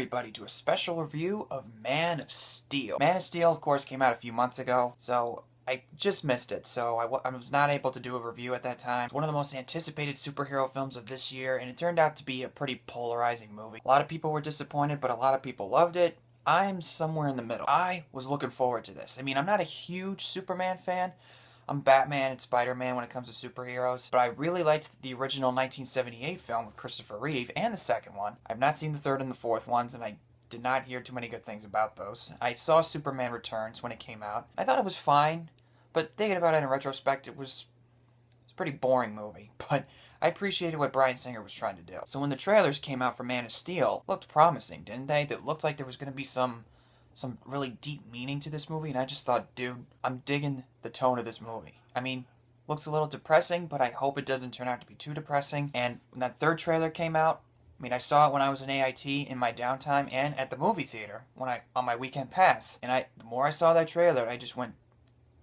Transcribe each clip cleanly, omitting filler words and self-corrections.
everybody to a special review of Man of Steel. Man of Steel, of course, came out a few months ago, so I just missed it, so I was not able to do a review at that time. It's one of the most anticipated superhero films of this year, and it turned out to be a pretty polarizing movie. A lot of people were disappointed, but a lot of people loved it. I'm somewhere in the middle. I was looking forward to this. I mean, I'm not a huge Superman fan. I'm Batman and Spider-Man when it comes to superheroes, but I really liked the original 1978 film with Christopher Reeve and the second one. I've not seen the third and the fourth ones, and I did not hear too many good things about those. I saw Superman Returns when it came out. I thought it was fine, but thinking about it in retrospect, it was a pretty boring movie, but I appreciated what Bryan Singer was trying to do. So when the trailers came out for Man of Steel, looked promising, didn't they? That looked like there was going to be some really deep meaning to this movie, and I just thought, dude, I'm digging the tone of this movie. I mean, looks a little depressing, but I hope it doesn't turn out to be too depressing. And when that third trailer came out, I mean, I saw it when I was in AIT in my downtime and at the movie theater on my weekend pass. And the more I saw that trailer, I just went,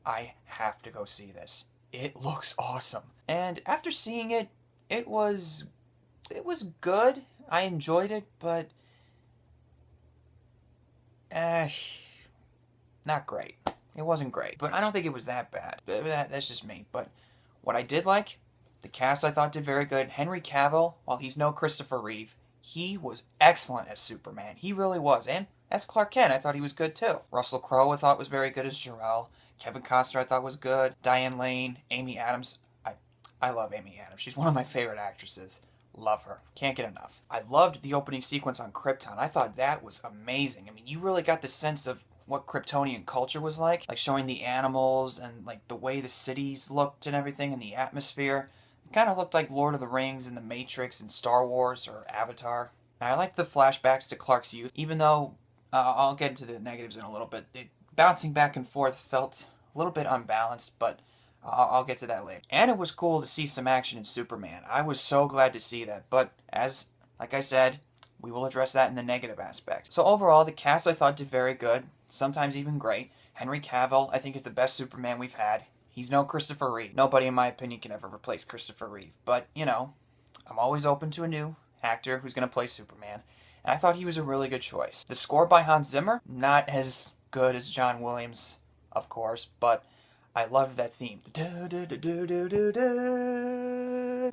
I have to go see this. It looks awesome. And after seeing it, it was good. I enjoyed it, but not great. It wasn't great, but I don't think it was that bad. That's just me. But what I did like, the cast I thought did very good. Henry Cavill, while he's no Christopher Reeve, he was excellent as Superman. He really was. And as Clark Kent, I thought he was good too. Russell Crowe I thought was very good as Jor-El. Kevin Costner I thought was good. Diane Lane, Amy Adams. I love Amy Adams. She's one of my favorite actresses. Love her. Can't get enough. I loved the opening sequence on Krypton. I thought that was amazing. I mean, you really got the sense of what Kryptonian culture was like showing the animals and like the way the cities looked and everything and the atmosphere. It kind of looked like Lord of the Rings and The Matrix and Star Wars or Avatar. And I liked the flashbacks to Clark's youth, even though I'll get into the negatives in a little bit. Bouncing back and forth felt a little bit unbalanced, but I'll get to that later. And it was cool to see some action in Superman. I was so glad to see that. But like I said, we will address that in the negative aspect. So overall, the cast I thought did very good. Sometimes even great. Henry Cavill, I think, is the best Superman we've had. He's no Christopher Reeve. Nobody, in my opinion, can ever replace Christopher Reeve. But, you know, I'm always open to a new actor who's going to play Superman. And I thought he was a really good choice. The score by Hans Zimmer, not as good as John Williams, of course, but I loved that theme.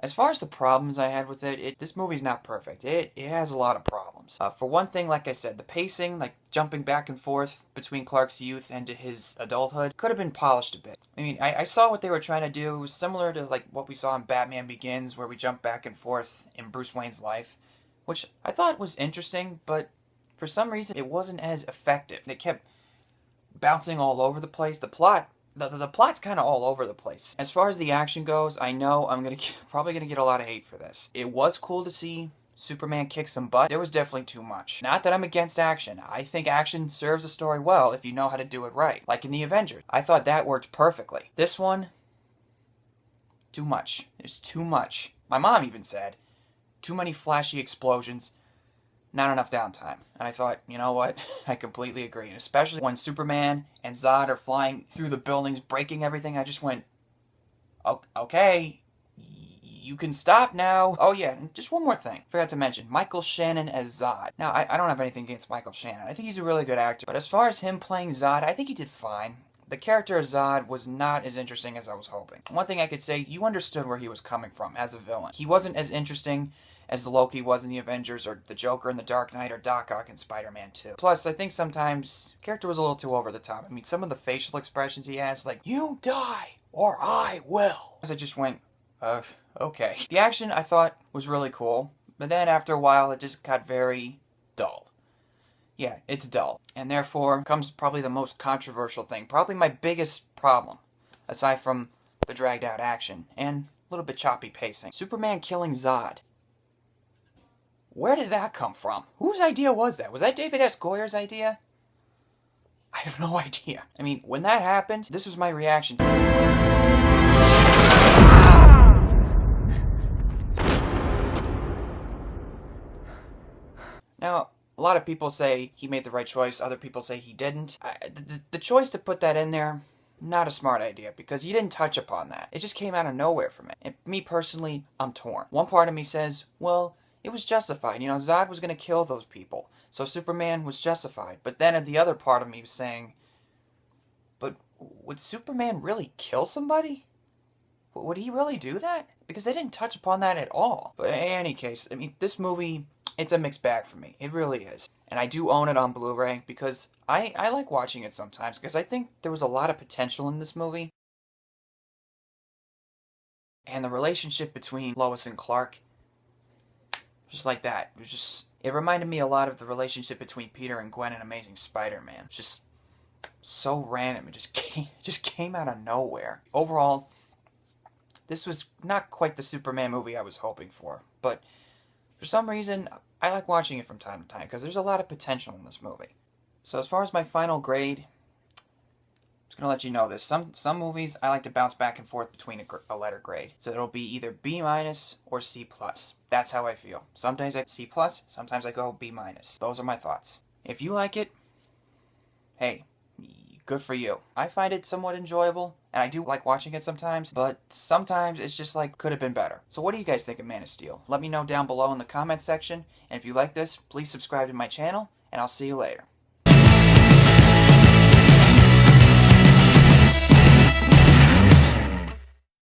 As far as the problems I had with it, this movie's not perfect. It has a lot of problems. For one thing, like I said, the pacing, like jumping back and forth between Clark's youth and to his adulthood, could have been polished a bit. I mean, I saw what they were trying to do. It was similar to like what we saw in Batman Begins, where we jump back and forth in Bruce Wayne's life, which I thought was interesting, but for some reason it wasn't as effective. They kept bouncing all over the place. The plot's kind of all over the place. As far as the action goes, I know I'm probably gonna get a lot of hate for this. It was cool to see Superman kick some butt. There was definitely too much. Not that I'm against action. I think action serves a story well if you know how to do it right. Like in the Avengers. I thought that worked perfectly. This one, too much. There's too much. My mom even said, too many flashy explosions, not enough downtime. And I thought, you know what? I completely agree. And especially when Superman and Zod are flying through the buildings, breaking everything, I just went, okay, you can stop now. Oh yeah, and just one more thing. Forgot to mention, Michael Shannon as Zod. Now, I don't have anything against Michael Shannon. I think he's a really good actor. But as far as him playing Zod, I think he did fine. The character of Zod was not as interesting as I was hoping. One thing I could say, you understood where he was coming from as a villain. He wasn't as interesting as Loki was in the Avengers, or the Joker in the Dark Knight, or Doc Ock in Spider-Man 2. Plus, I think sometimes the character was a little too over the top. I mean, some of the facial expressions he has, like, you die, or I will. I just went, okay. The action, I thought, was really cool, but then after a while, it just got very dull. Yeah, it's dull. And therefore, comes probably the most controversial thing, probably my biggest problem, aside from the dragged out action, and a little bit choppy pacing. Superman killing Zod. Where did that come from? Whose idea was that? Was that David S. Goyer's idea? I have no idea. I mean, when that happened, this was my reaction. Now, a lot of people say he made the right choice. Other people say he didn't. The choice to put that in there, not a smart idea, because he didn't touch upon that. It just came out of nowhere for me. And me personally, I'm torn. One part of me says, well, it was justified. You know, Zod was going to kill those people, so Superman was justified. But then the other part of me was saying, but would Superman really kill somebody? Would he really do that? Because they didn't touch upon that at all. But in any case, I mean, this movie, it's a mixed bag for me. It really is. And I do own it on Blu-ray because I like watching it sometimes because I think there was a lot of potential in this movie. And the relationship between Lois and Clark, just like that. It was just, it reminded me a lot of the relationship between Peter and Gwen in Amazing Spider-Man. It's just so random. It just came out of nowhere. Overall, this was not quite the Superman movie I was hoping for, but for some reason, I like watching it from time to time because there's a lot of potential in this movie. So as far as my final grade, I'm just going to let you know this. Some movies, I like to bounce back and forth between a letter grade. So it'll be either B- or C+. That's how I feel. Some days I C+, sometimes I go B-. Those are my thoughts. If you like it, hey, good for you. I find it somewhat enjoyable, and I do like watching it sometimes, but sometimes it's just like, could have been better. So what do you guys think of Man of Steel? Let me know down below in the comments section, and if you like this, please subscribe to my channel, and I'll see you later.